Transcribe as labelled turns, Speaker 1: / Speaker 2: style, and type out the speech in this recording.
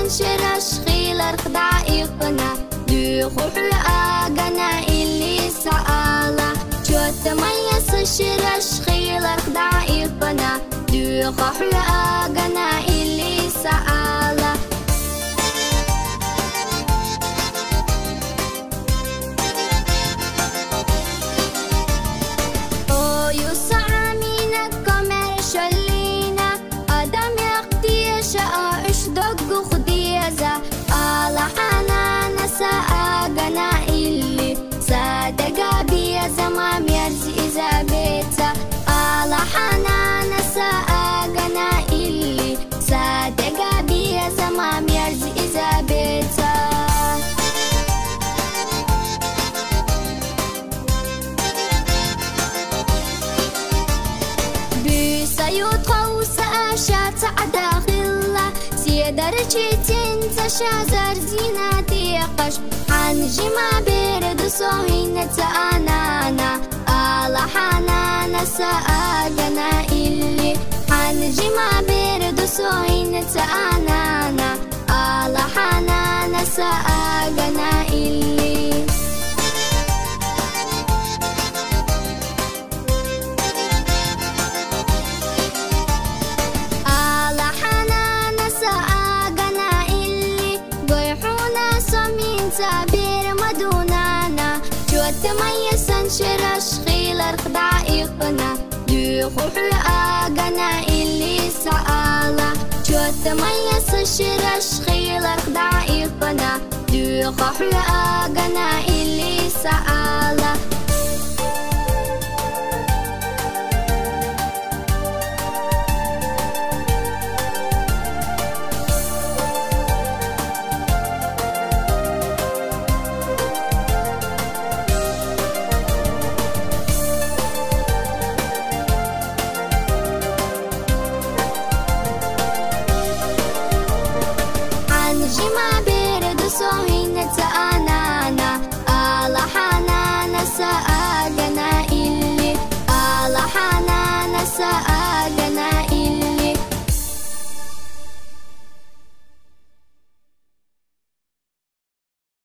Speaker 1: شرش خيلر خدائقنا دو خوحل آغنا إلي سآلا جوت ميس شرش خيلر خدائقنا دو خوحل آغنا إلي سآلا زمام يرزي إزابيتا على حنان ساقنا إلي صادقا بيا زمام يرزي إزابيتا بسيوت قوس أشات عداخلة سيدرجي تنتشى زرزيناتي قش حنجي ما بيرد صهينة أنانا على حنانا ساقنا إلي حنجي ما بيرد صهينة أنانا على حنانا ساقنا إلي على حنانا ساقنا إلي ضيحونا سمين تابير مدونانا جوت ميسان شرش خيلر خدائقنا دو خوحل آغنا إلي سآلا جوت ميس شرش خيلر خدائقنا دو خوحل آغنا إلي سآلا